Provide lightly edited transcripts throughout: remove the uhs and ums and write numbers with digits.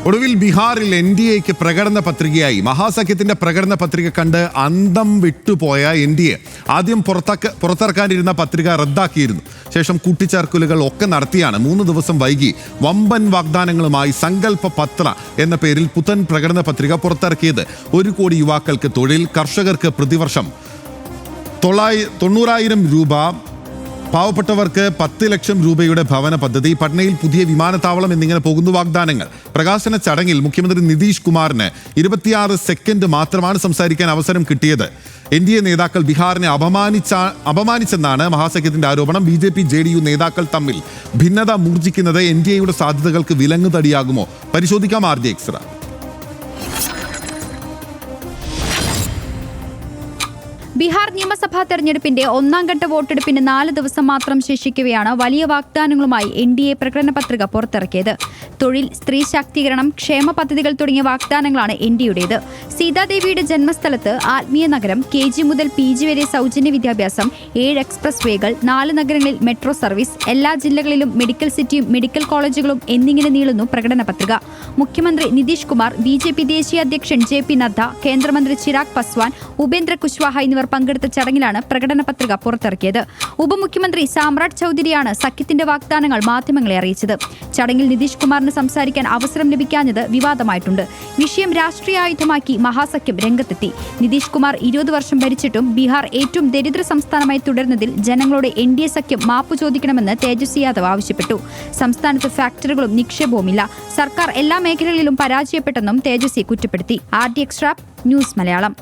ഒടുവിൽ ബീഹാറിൽ NDAക്ക് പ്രകടന പത്രികയായി. മഹാസഖ്യത്തിന്റെ പ്രകടന പത്രിക കണ്ട് അന്തം വിട്ടുപോയ NDA ആദ്യം പുറത്തിറക്കാനിരുന്ന പത്രിക റദ്ദാക്കിയിരുന്നു. ശേഷം കൂട്ടിച്ചേർക്കലുകൾ ഒക്കെ നടത്തിയാണ് 3 ദിവസം വൈകി വമ്പൻ വാഗ്ദാനങ്ങളുമായി സങ്കല്പ പത്ര എന്ന പേരിൽ പുത്തൻ പ്രകടന പത്രിക പുറത്തിറക്കിയത്. 1 കോടി യുവാക്കൾക്ക് തൊഴിൽ, കർഷകർക്ക് പ്രതിവർഷം 90,000 രൂപ, പാവപ്പെട്ടവർക്ക് 10 ലക്ഷം രൂപയുടെ ഭവന പദ്ധതി, പട്നയിൽ പുതിയ വിമാനത്താവളം എന്നിങ്ങനെ പോകുന്ന വാഗ്ദാനങ്ങൾ. പ്രകാശന ചടങ്ങിൽ മുഖ്യമന്ത്രി നിതീഷ് കുമാറിന് 26 സെക്കൻഡ് മാത്രമാണ് സംസാരിക്കാൻ അവസരം കിട്ടിയത്. NDA നേതാക്കൾ ബീഹാറിനെ അപമാനിച്ചെന്നാണ് മഹാസഖ്യത്തിന്റെ ആരോപണം. BJP JDU നേതാക്കൾ തമ്മിൽ ഭിന്നത മൂർജിക്കുന്നത് NDAയുടെ സാധ്യതകൾക്ക് വിലങ്ങുതടിയാകുമോ? പരിശോധിക്കാം RJ Extra. ബീഹാർ നിയമസഭാ തെരഞ്ഞെടുപ്പിന്റെ 1ാം ഘട്ട വോട്ടെടുപ്പിന് 4 ദിവസം മാത്രം ശേഷിക്കവെയാണ് വലിയ വാഗ്ദാനങ്ങളുമായി NDA പ്രകടന പത്രിക പുറത്തിറക്കിയത്. തൊഴിൽ, സ്ത്രീ ശാക്തീകരണം, ക്ഷേമ പദ്ധതികൾ തുടങ്ങിയ വാഗ്ദാനങ്ങളാണ് NDAയുടേത്. സീതാദേവിയുടെ ജന്മസ്ഥലത്ത് ആത്മീയ നഗരം, KG മുതൽ PG വരെ സൗജന്യ വിദ്യാഭ്യാസം, 7 എക്സ്പ്രസ് വേകൾ, 4 നഗരങ്ങളിൽ മെട്രോ സർവീസ്, എല്ലാ ജില്ലകളിലും മെഡിക്കൽ സിറ്റിയും മെഡിക്കൽ കോളേജുകളും എന്നിങ്ങനെ നീളുന്നു പ്രകടന പത്രിക. മുഖ്യമന്ത്രി നിതീഷ് കുമാർ, BJP ദേശീയ അധ്യക്ഷൻ JP നദ്ദ, കേന്ദ്രമന്ത്രി ചിരാഗ് പസ്വാൻ, ഉപേന്ദ്ര കുശ്വാഹ എന്നിവർ പങ്കെടുത്ത ചടങ്ങിലാണ് പ്രകടന പത്രിക പുറത്തിറക്കിയത്. ഉപമുഖ്യമന്ത്രി സാമ്രാട്ട് ചൌധരിയാണ് സഖ്യത്തിന്റെ വാഗ്ദാനങ്ങൾ മാധ്യമങ്ങളെ അറിയിച്ചത്. ചടങ്ങിൽ നിതീഷ് കുമാറിന് സംസാരിക്കാൻ അവസരം ലഭിക്കാഞ്ഞത് വിവാദമായിട്ടുണ്ട്. വിഷയം രാഷ്ട്രീയ ആയുധമാക്കി മഹാസഖ്യം രംഗത്തെത്തി. നിതീഷ് കുമാർ 20 വർഷം ഭരിച്ചിട്ടും ബീഹാർ ഏറ്റവും ദരിദ്ര സംസ്ഥാനമായി തുടരുന്നതിൽ ജനങ്ങളോട് NDA സഖ്യം മാപ്പു ചോദിക്കണമെന്ന് തേജസ്വി യാദവ് ആവശ്യപ്പെട്ടു. സംസ്ഥാനത്ത് ഫാക്ടറികളും നിക്ഷേപവുമില്ല. സർക്കാർ എല്ലാ മേഖലകളിലും പരാജയപ്പെട്ടെന്നും തേജസ്വി കുറ്റപ്പെടുത്തി. RD Extra, news Malayalam.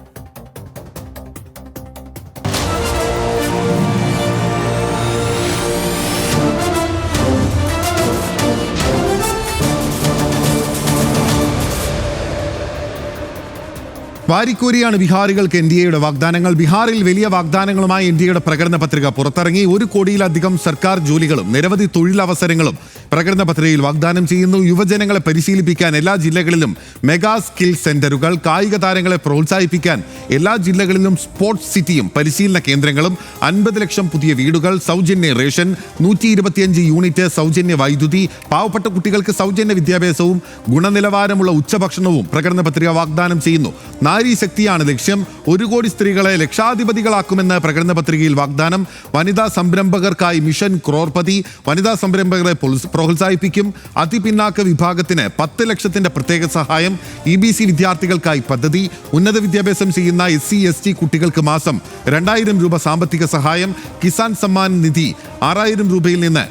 വാരിക്കോരിയാണ് ബീഹാറികൾക്ക് NDAയുടെ വാഗ്ദാനങ്ങൾ. ബീഹാറിൽ വലിയ വാഗ്ദാനങ്ങളുമായി NDAയുടെ പ്രകടന പത്രിക പുറത്തിറങ്ങി. 1 കോടിയിലധികം സർക്കാർ ജോലികളും നിരവധി തൊഴിലവസരങ്ങളും പ്രകടന പത്രികയിൽ വാഗ്ദാനം ചെയ്യുന്നു. യുവജനങ്ങളെ പരിശീലിപ്പിക്കാൻ എല്ലാ ജില്ലകളിലും മെഗാ സ്കിൽ സെന്ററുകൾ, കായിക താരങ്ങളെ പ്രോത്സാഹിപ്പിക്കാൻ എല്ലാ ജില്ലകളിലും സ്പോർട്സ് സിറ്റിയും പരിശീലന കേന്ദ്രങ്ങളും, 50 ലക്ഷം പുതിയ വീടുകൾ, സൗജന്യ റേഷൻ, 125 യൂണിറ്റ് സൗജന്യ വൈദ്യുതി, പാവപ്പെട്ട കുട്ടികൾക്ക് സൗജന്യ വിദ്യാഭ്യാസവും ഗുണനിലവാരമുള്ള ഉച്ചഭക്ഷണവും പ്രകടന പത്രിക വാഗ്ദാനം ചെയ്യുന്നു. നാരി ശക്തിയാണ് ലക്ഷ്യം. 1 കോടി സ്ത്രീകളെ ലക്ഷാധിപതികളാക്കുമെന്ന് പ്രകടന പത്രികയിൽ വാഗ്ദാനം. വനിതാ സംരംഭകർക്കായി മിഷൻ ക്രോർപതി, വനിതാ സംരംഭകരെ പ്രോത്സാഹിപ്പിക്കും. അതിപിന്നാക്ക വിഭാഗത്തിന് 10 ലക്ഷത്തിന്റെ പ്രത്യേക സഹായം. EBC വിദ്യാർത്ഥികൾക്കായി പദ്ധതി. ഉന്നത വിദ്യാഭ്യാസം ചെയ്യുന്ന SC ST കുട്ടികൾക്ക് മാസം 2000 രൂപ സാമ്പത്തിക സഹായം. കിസാൻ സമ്മാൻ നിധി 6000 രൂപയിൽ നിന്ന്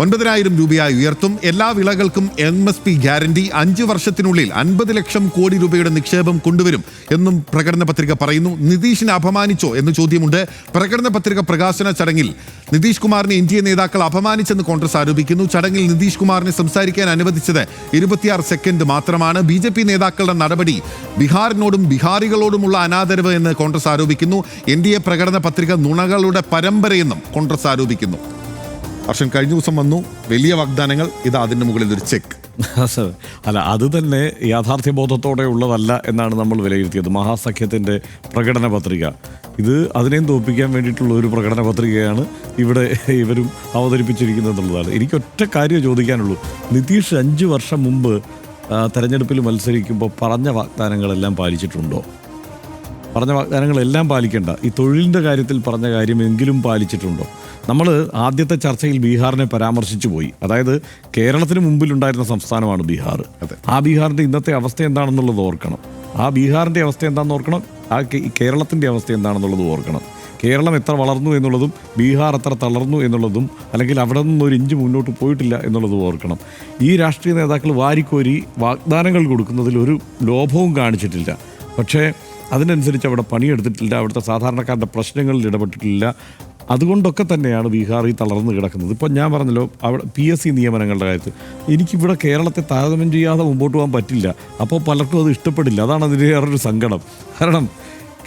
9,000 രൂപയായി ഉയർത്തും. എല്ലാ വിളകൾക്കും MSP ഗ്യാരണ്ടി. 5 വർഷത്തിനുള്ളിൽ 50 ലക്ഷം കോടി രൂപയുടെ നിക്ഷേപം കൊണ്ടുവരും എന്നും പ്രകടന പത്രിക പറയുന്നു. നിതീഷിനെ അപമാനിച്ചോ എന്ന് ചോദ്യമുണ്ട്. പ്രകടന പത്രിക പ്രകാശന ചടങ്ങിൽ നിതീഷ് കുമാറിനെ NDA നേതാക്കൾ അപമാനിച്ചെന്ന് കോൺഗ്രസ് ആരോപിക്കുന്നു. ചടങ്ങിൽ നിതീഷ് കുമാറിനെ സംസാരിക്കാൻ അനുവദിച്ചത് 26 സെക്കൻഡ് മാത്രമാണ്. BJP നേതാക്കളുടെ നടപടി ബീഹാറിനോടും ബീഹാറികളോടുമുള്ള അനാദരവ് എന്ന് കോൺഗ്രസ് ആരോപിക്കുന്നു. NDA പ്രകടന പത്രിക നുണകളുടെ പരമ്പരയെന്നും കോൺഗ്രസ് ആരോപിക്കുന്നു. വർഷം കഴിഞ്ഞ ദിവസം വന്നു വലിയ വാഗ്ദാനങ്ങൾ, ഇതാ അതിൻ്റെ മുകളിൽ ഒരു ചെക്ക്. അല്ല, അത് തന്നെ യാഥാർത്ഥ്യബോധത്തോടെ ഉള്ളതല്ല എന്നാണ് നമ്മൾ വിലയിരുത്തിയത്. മഹാസഖ്യത്തിൻ്റെ പ്രകടന പത്രിക ഇത് അതിനെയും തോൽപ്പിക്കാൻ വേണ്ടിയിട്ടുള്ള ഒരു പ്രകടന പത്രികയാണ് ഇവിടെ ഇവരും അവതരിപ്പിച്ചിരിക്കുന്നത് എന്നുള്ളതാണ്. എനിക്കൊറ്റ കാര്യം ചോദിക്കാനുള്ളൂ. നിതീഷ് 5 വർഷം മുമ്പ് തെരഞ്ഞെടുപ്പിൽ മത്സരിക്കുമ്പോൾ പറഞ്ഞ വാഗ്ദാനങ്ങളെല്ലാം പാലിച്ചിട്ടുണ്ടോ? പറഞ്ഞ വാഗ്ദാനങ്ങളെല്ലാം പാലിക്കേണ്ട, ഈ തൊഴിലിൻ്റെ കാര്യത്തിൽ പറഞ്ഞ കാര്യമെങ്കിലും പാലിച്ചിട്ടുണ്ടോ? നമ്മൾ ആദ്യത്തെ ചർച്ചയിൽ ബീഹാറിനെ പരാമർശിച്ചു പോയി. അതായത് കേരളത്തിന് മുമ്പിലുണ്ടായിരുന്ന സംസ്ഥാനമാണ് ബീഹാർ. ആ ബീഹാറിൻ്റെ ഇന്നത്തെ അവസ്ഥ എന്താണെന്നുള്ളത് ഓർക്കണം. ആ ബീഹാറിൻ്റെ അവസ്ഥ എന്താണെന്ന് ഓർക്കണം. ആ കേരളത്തിൻ്റെ അവസ്ഥ എന്താണെന്നുള്ളത് ഓർക്കണം. കേരളം എത്ര വളർന്നു എന്നുള്ളതും ബീഹാർ എത്ര തളർന്നു എന്നുള്ളതും, അല്ലെങ്കിൽ അവിടെ നിന്ന് ഒരു ഇഞ്ച് മുന്നോട്ട് പോയിട്ടില്ല എന്നുള്ളതും ഓർക്കണം. ഈ രാഷ്ട്രീയ നേതാക്കൾ വാരിക്കോരി വാഗ്ദാനങ്ങൾ കൊടുക്കുന്നതിൽ ഒരു ലോഭവും കാണിച്ചിട്ടില്ല. പക്ഷേ അതിനനുസരിച്ച് അവിടെ പണിയെടുത്തിട്ടില്ല. അവിടുത്തെ സാധാരണക്കാരുടെ പ്രശ്നങ്ങളിൽ ഇടപെട്ടിട്ടില്ല. അതുകൊണ്ടൊക്കെ തന്നെയാണ് ബീഹാർ ഈ തളർന്നു കിടക്കുന്നത്. ഇപ്പം ഞാൻ പറഞ്ഞല്ലോ, അവിടെ PSC നിയമനങ്ങളുടെ കാര്യത്തിൽ എനിക്കിവിടെ കേരളത്തെ താരതമ്യം ചെയ്യാതെ മുമ്പോട്ട് പോകാൻ പറ്റില്ല. അപ്പോൾ പലർക്കും അത് ഇഷ്ടപ്പെടില്ല. അതാണ് അതിൻ്റെ വേറൊരു സങ്കടം. കാരണം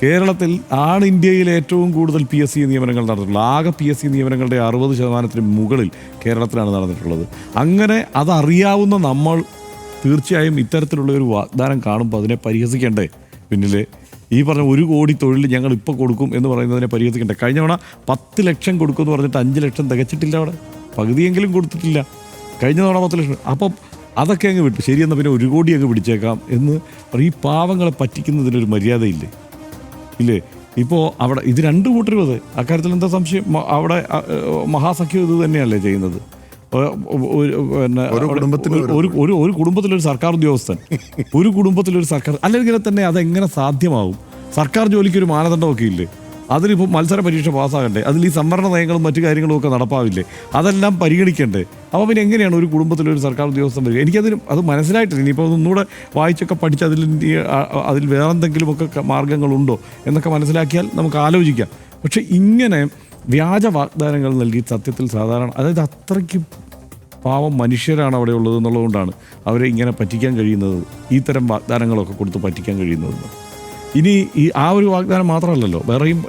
കേരളത്തിൽ ആണ് ഇന്ത്യയിൽ ഏറ്റവും കൂടുതൽ PSC നിയമനങ്ങൾ നടന്നിട്ടുള്ളത്. ആകെ PSC നിയമനങ്ങളുടെ 60% മുകളിൽ കേരളത്തിലാണ് നടന്നിട്ടുള്ളത്. അങ്ങനെ അതറിയാവുന്ന നമ്മൾ തീർച്ചയായും ഇത്തരത്തിലുള്ള ഒരു വാഗ്ദാനം കാണുമ്പോൾ അതിനെ പരിഹസിക്കേണ്ടേ? പിന്നിലെ ഈ പറഞ്ഞ 1 കോടി തൊഴിൽ ഞങ്ങൾ ഇപ്പോൾ കൊടുക്കും എന്ന് പറയുന്നതിനെ പരിഹരിക്കണ്ടേ? കഴിഞ്ഞ തവണ 10 ലക്ഷം കൊടുക്കുമെന്ന് പറഞ്ഞിട്ട് 5 ലക്ഷം തികച്ചിട്ടില്ല. അവിടെ പകുതിയെങ്കിലും കൊടുത്തിട്ടില്ല. കഴിഞ്ഞ തവണ 10 ലക്ഷം. അപ്പം അതൊക്കെ അങ്ങ് വിട്ടു ശരിയെന്നാൽ പിന്നെ 1 കോടി അങ്ങ് പിടിച്ചേക്കാം എന്ന് ഈ പാവങ്ങളെ പറ്റിക്കുന്നതിനൊരു മര്യാദയില്ലേ ഇല്ലേ? ഇപ്പോൾ അവിടെ ഇത് 2 കൂട്ടരും അതെ, അക്കാര്യത്തിൽ എന്താ സംശയം? അവിടെ മഹാസഖ്യം ഇത് തന്നെയല്ലേ ചെയ്യുന്നത്. പിന്നെ ഒരു കുടുംബത്തിലൊരു സർക്കാർ ഉദ്യോഗസ്ഥൻ, ഒരു കുടുംബത്തിലൊരു സർക്കാർ, അല്ലെങ്കിൽ തന്നെ അതെങ്ങനെ സാധ്യമാവും? സർക്കാർ ജോലിക്കൊരു മാനദണ്ഡമൊക്കെ ഇല്ലേ? അതിലിപ്പോൾ മത്സര പരീക്ഷ പാസ്സാകണ്ടേ? അതിൽ ഈ സംവരണ നയങ്ങളും മറ്റു കാര്യങ്ങളും ഒക്കെ നടപ്പാവില്ലേ? അതെല്ലാം പരിഗണിക്കണ്ടേ? അപ്പോൾ പിന്നെ എങ്ങനെയാണ് ഒരു കുടുംബത്തിലൊരു സർക്കാർ ഉദ്യോഗസ്ഥൻ വരിക? അത് മനസ്സിലായിട്ടില്ല. ഇനിയിപ്പോൾ ഒന്നുകൂടെ വായിച്ചൊക്കെ പഠിച്ച് അതിൽ വേറെന്തെങ്കിലുമൊക്കെ മാർഗങ്ങളുണ്ടോ എന്നൊക്കെ മനസ്സിലാക്കിയാൽ നമുക്ക് ആലോചിക്കാം. പക്ഷേ ഇങ്ങനെ വ്യാജ വാഗ്ദാനങ്ങൾ നൽകി സത്യത്തിൽ സാധാരണ, അതായത് അത്രയ്ക്ക് പാവം മനുഷ്യരാണ് അവിടെ ഉള്ളത് എന്നുള്ളതുകൊണ്ടാണ് അവരെ ഇങ്ങനെ പറ്റിക്കാൻ കഴിയുന്നത്, ഈ തരം വാഗ്ദാനങ്ങളൊക്കെ കൊടുത്ത് പറ്റിക്കാൻ കഴിയുന്നത്. ഇനി ആ ഒരു വാഗ്ദാനം മാത്രമല്ലല്ലോ, വേറെയും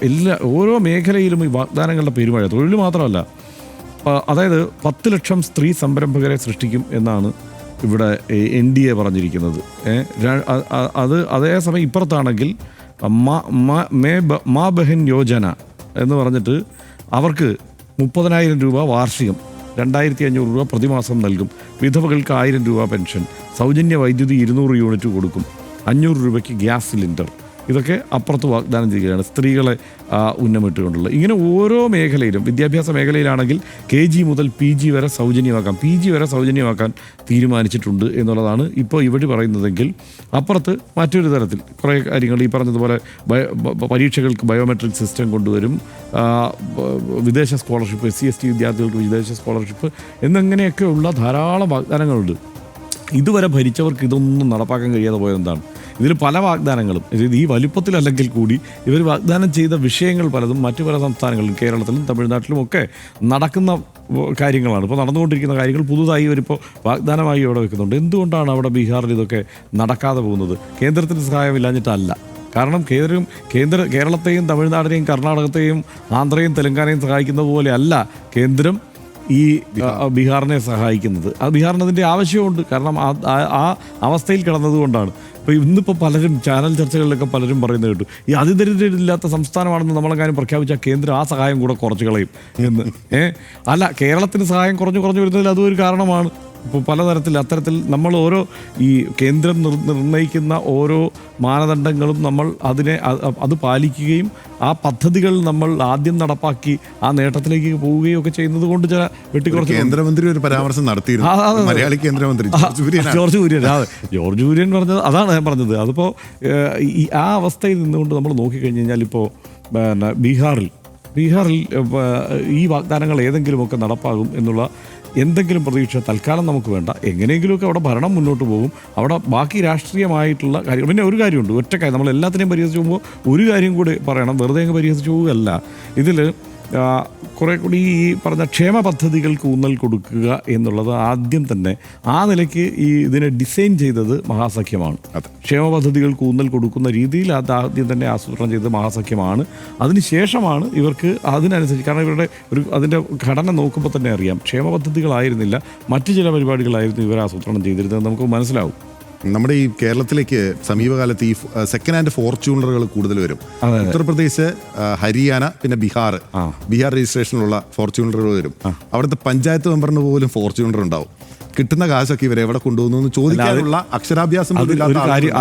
ഓരോ മേഖലയിലും ഈ വാഗ്ദാനങ്ങളുടെ പെരുമഴ. തൊഴിൽ മാത്രമല്ല, അതായത് 10 ലക്ഷം സ്ത്രീ സംരംഭകരെ സൃഷ്ടിക്കും എന്നാണ് ഇവിടെ NDA പറഞ്ഞിരിക്കുന്നത്. അതേസമയം ഇപ്പുറത്താണെങ്കിൽ മാ ബഹൻ യോജന എന്ന് പറഞ്ഞിട്ട് അവർക്ക് 30,000 രൂപ വാർഷികം, 2,500 രൂപ പ്രതിമാസം നൽകും. വിധവകൾക്ക് 1000 രൂപ പെൻഷൻ, സൗജന്യ വൈദ്യുതി 200 യൂണിറ്റ് കൊടുക്കും, 500 രൂപയ്ക്ക് ഗ്യാസ് സിലിണ്ടർ. ഇതൊക്കെ അപ്പുറത്ത് വാഗ്ദാനം ചെയ്യുകയാണ്, സ്ത്രീകളെ ഉന്നമിട്ടുകൊണ്ടുള്ള. ഇങ്ങനെ ഓരോ മേഖലയിലും, വിദ്യാഭ്യാസ മേഖലയിലാണെങ്കിൽ KG മുതൽ PG വരെ സൗജന്യമാക്കാം, PG വരെ സൗജന്യമാക്കാൻ തീരുമാനിച്ചിട്ടുണ്ട് എന്നുള്ളതാണ് ഇപ്പോൾ ഇവിടെ പറയുന്നതെങ്കിൽ, അപ്പുറത്ത് മറ്റൊരു തരത്തിൽ കുറേ കാര്യങ്ങൾ ഈ പറഞ്ഞതുപോലെ പരീക്ഷകൾക്ക് ബയോമെട്രിക് സിസ്റ്റം കൊണ്ടുവരും, വിദേശ സ്കോളർഷിപ്പ്, SC/ST വിദ്യാർത്ഥികൾക്ക് വിദേശ സ്കോളർഷിപ്പ് എന്നിങ്ങനെയൊക്കെയുള്ള ധാരാളം വാഗ്ദാനങ്ങളുണ്ട്. ഇതുവരെ ഭരിച്ചവർക്ക് ഇതൊന്നും നടപ്പാക്കാൻ കഴിയാതെ പോയതെന്താണ്? ഇതിൽ പല വാഗ്ദാനങ്ങളും ഈ വലുപ്പത്തിലല്ലെങ്കിൽ കൂടി ഇവർ വാഗ്ദാനം ചെയ്ത വിഷയങ്ങൾ പലതും മറ്റു പല സംസ്ഥാനങ്ങളിലും, കേരളത്തിലും തമിഴ്നാട്ടിലും ഒക്കെ നടക്കുന്ന കാര്യങ്ങളാണ്. ഇപ്പോൾ നടന്നുകൊണ്ടിരിക്കുന്ന കാര്യങ്ങൾ പുതുതായി ഇവരിപ്പോൾ വാഗ്ദാനമായി അവിടെ വെക്കുന്നുണ്ട്. എന്തുകൊണ്ടാണ് അവിടെ ബീഹാറിൽ ഇതൊക്കെ നടക്കാതെ പോകുന്നത്? കേന്ദ്രത്തിൻ്റെ സഹായമില്ലാഞ്ഞിട്ടല്ല. കാരണം കേരളത്തെയും തമിഴ്നാടിനെയും കർണാടകത്തെയും ആന്ധ്രയും തെലങ്കാനയും സഹായിക്കുന്നത് പോലെ അല്ല കേന്ദ്രം ഈ ബീഹാറിനെ സഹായിക്കുന്നത്. അത് ബീഹാറിന് അതിൻ്റെ ആവശ്യമുണ്ട്. കാരണം ആ അവസ്ഥയിൽ കിടന്നതുകൊണ്ടാണ്. ഇപ്പോൾ ഇന്നിപ്പോൾ പലരും ചാനൽ ചർച്ചകളിലൊക്കെ പലരും പറയുന്നത് കേട്ടു, ഈ അതിദരിദ്രരില്ലാത്ത സംസ്ഥാനമാണെന്ന് നമ്മളെങ്ങാനും പ്രഖ്യാപിച്ചാൽ കേന്ദ്രം ആ സഹായം കൂടെ കുറച്ച് കളയും എന്ന്. അല്ല, കേരളത്തിന് സഹായം കുറഞ്ഞു വരുന്നതിൽ അതും ഒരു കാരണമാണ്. ഇപ്പോൾ പലതരത്തിൽ അത്തരത്തിൽ നമ്മൾ ഓരോ ഈ കേന്ദ്രം നിർണ്ണയിക്കുന്ന ഓരോ മാനദണ്ഡങ്ങളും നമ്മൾ അത് പാലിക്കുകയും ആ പദ്ധതികൾ നമ്മൾ ആദ്യം നടപ്പാക്കി ആ നേട്ടത്തിലേക്ക് പോവുകയും ഒക്കെ ചെയ്യുന്നത് കൊണ്ട് ചില വെട്ടിക്കുറച്ച്. കേന്ദ്രമന്ത്രി ഒരു പരാമർശം നടത്തിയിരുന്നു, മലയാളി കേന്ദ്രമന്ത്രി ജോർജ് കുര്യൻ പറഞ്ഞത് അതാണ് ഞാൻ പറഞ്ഞത്. അതിപ്പോൾ ആ അവസ്ഥയിൽ നിന്നുകൊണ്ട് നമ്മൾ നോക്കിക്കഴിഞ്ഞ് ഇപ്പോൾ ബീഹാറിൽ ഈ വാഗ്ദാനങ്ങൾ ഏതെങ്കിലുമൊക്കെ നടപ്പാകും എന്നുള്ള എന്തെങ്കിലും പ്രതീക്ഷ തൽക്കാലം നമുക്ക് വേണ്ട. എങ്ങനെയെങ്കിലുമൊക്കെ അവിടെ ഭരണം മുന്നോട്ട് പോകും. അവിടെ ബാക്കി രാഷ്ട്രീയമായിട്ടുള്ള കാര്യങ്ങൾ. പിന്നെ ഒരു കാര്യമുണ്ട്, ഒറ്റക്കാര്യം നമ്മൾ എല്ലാത്തിനെയും പരിഹസിച്ച് പോകുമ്പോൾ ഒരു കാര്യം കൂടി പറയണം, വെറുതെ അങ്ങ് പരിഹസിച്ച് പോവുകയല്ല. ഇതിൽ കുറേ കൂടി ഈ പറഞ്ഞ ക്ഷേമ പദ്ധതികൾക്ക് ഊന്നൽ കൊടുക്കുക എന്നുള്ളത് ആദ്യം തന്നെ ആ നിലയ്ക്ക് ഇതിനെ ഡിസൈൻ ചെയ്തത് മഹാസഖ്യമാണ്. ക്ഷേമ പദ്ധതികൾക്ക് ഊന്നൽ കൊടുക്കുന്ന രീതിയിൽ അത് ആദ്യം തന്നെ ആസൂത്രണം ചെയ്തത് മഹാസഖ്യമാണ്. അതിനുശേഷമാണ് ഇവർക്ക് അതിനനുസരിച്ച്, കാരണം ഇവരുടെ അതിൻ്റെ ഘടന നോക്കുമ്പോൾ തന്നെ അറിയാം, ക്ഷേമ പദ്ധതികളായിരുന്നില്ല മറ്റു ചില പരിപാടികളായിരുന്നു ഇവർ ആസൂത്രണം ചെയ്തിരുന്നത് നമുക്ക് മനസ്സിലാവും. നമ്മുടെ ഈ കേരളത്തിലേക്ക് സമീപകാലത്ത് ഈ സെക്കൻഡ് ഹാൻഡ് ഫോർച്യൂണറുകൾ കൂടുതൽ വരും. ഉത്തർപ്രദേശ്, ഹരിയാന, പിന്നെ ബീഹാർ രജിസ്ട്രേഷനിലുള്ള ഫോർച്യൂണറുകൾ വരും. അവിടുത്തെ പഞ്ചായത്ത് മെമ്പറിന് പോലും ഫോർച്യൂണർ ഉണ്ടാവും. കിട്ടുന്ന കാശൊക്കെ ഇവരെ എവിടെ കൊണ്ടുപോകുന്നു ചോദിക്കാനുള്ള അക്ഷരാഭ്യാസം.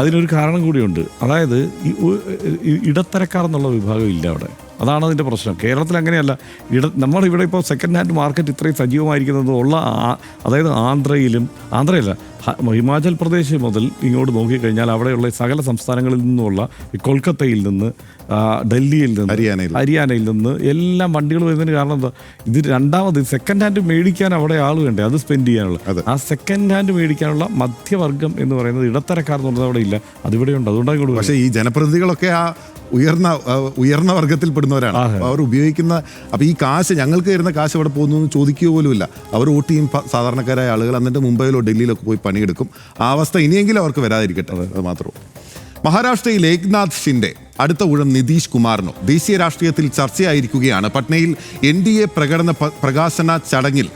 അതിനൊരു കാരണം കൂടിയുണ്ട്, അതായത് ഇടത്തരക്കാർ എന്നുള്ള വിഭാഗം ഇല്ല അവിടെ. അതാണ് അതിൻ്റെ പ്രശ്നം. കേരളത്തിൽ അങ്ങനെയല്ല. നമ്മളിവിടെ ഇപ്പോൾ സെക്കൻഡ് ഹാൻഡ് മാർക്കറ്റ് ഇത്രയും സജീവമായിരിക്കുന്നത് അതായത് ആന്ധ്രയല്ല, ഹിമാചൽ പ്രദേശ് മുതൽ ഇങ്ങോട്ട് നോക്കിക്കഴിഞ്ഞാൽ അവിടെയുള്ള സകല സംസ്ഥാനങ്ങളിൽ നിന്നുമുള്ള, കൊൽക്കത്തയിൽ നിന്ന്, ഡൽഹിയിൽ നിന്ന്, ഹരിയാനയിൽ നിന്ന് എല്ലാം വണ്ടികൾ വരുന്നതിന് കാരണം എന്താ? ഇത് രണ്ടാമത് സെക്കൻഡ് ഹാൻഡ് മേടിക്കാൻ അവിടെ ആൾ വേണ്ടേ, അത് സ്പെൻഡ് ചെയ്യാനുള്ള. ആ സെക്കൻഡ് ഹാൻഡ് മേടിക്കാനുള്ള മധ്യവർഗം എന്ന് പറയുന്നത് ഇടത്തരക്കാർ എന്ന് പറഞ്ഞാൽ അവിടെ ഇല്ല, അതിവിടെയുണ്ട്. അതുകൊണ്ടാണ് ഇങ്ങോട്ട്. പക്ഷേ ഈ ജനപ്രതിനിധികളൊക്കെ ആ ഉയർന്ന വർഗത്തിൽപ്പെടുന്നവരാണ്. അവർ ഉപയോഗിക്കുന്ന, അപ്പോൾ ഈ കാശ്, ഞങ്ങൾക്ക് തരുന്ന കാശ് ഇവിടെ പോകുന്നു എന്ന് ചോദിക്കുക പോലുമില്ല. അവർ വോട്ട് ചെയ്യും സാധാരണക്കാരായ ആളുകൾ, എന്നിട്ട് മുംബൈയിലോ ഡൽഹിയിലൊക്കെ പോയി പണിയെടുക്കും. ആ അവസ്ഥ ഇനിയെങ്കിലും അവർക്ക് വരാതിരിക്കട്ടെ, അത് മാത്രം. മഹാരാഷ്ട്രയിൽ ഏക്നാഥ് ഷിൻഡെ അടുത്ത ഊഴം നിതീഷ് കുമാറിനോ ദേശീയ രാഷ്ട്രീയത്തിൽ ചർച്ചയായിരിക്കുകയാണ്. പട്നയിൽ NDA പ്രകാശന ചടങ്ങിൽ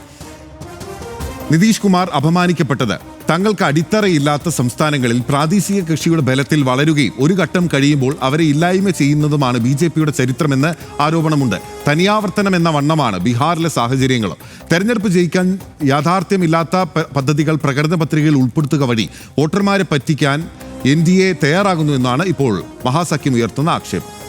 നിതീഷ് കുമാർ അപമാനിക്കപ്പെട്ടത് തങ്ങൾക്ക് അടിത്തറയില്ലാത്ത സംസ്ഥാനങ്ങളിൽ പ്രാദേശിക കൃഷിയുടെ ബലത്തിൽ വളരുകയും ഒരു ഘട്ടം കഴിയുമ്പോൾ അവരെ ഇല്ലായ്മ ചെയ്യുന്നതുമാണ് BJPയുടെ ചരിത്രമെന്ന് ആരോപണമുണ്ട്. തനിയാവർത്തനം എന്ന വണ്ണമാണ് ബീഹാറിലെ സാഹചര്യങ്ങളും. തെരഞ്ഞെടുപ്പ് ജയിക്കാൻ യാഥാർത്ഥ്യമില്ലാത്ത പദ്ധതികൾ പ്രകടന പത്രികയിൽ ഉൾപ്പെടുത്തുക വഴി വോട്ടർമാരെ പറ്റിക്കാൻ NDA തയ്യാറാകുന്നു എന്നാണ് ഇപ്പോൾ മഹാസഖ്യം ഉയർത്തുന്ന ആക്ഷേപം.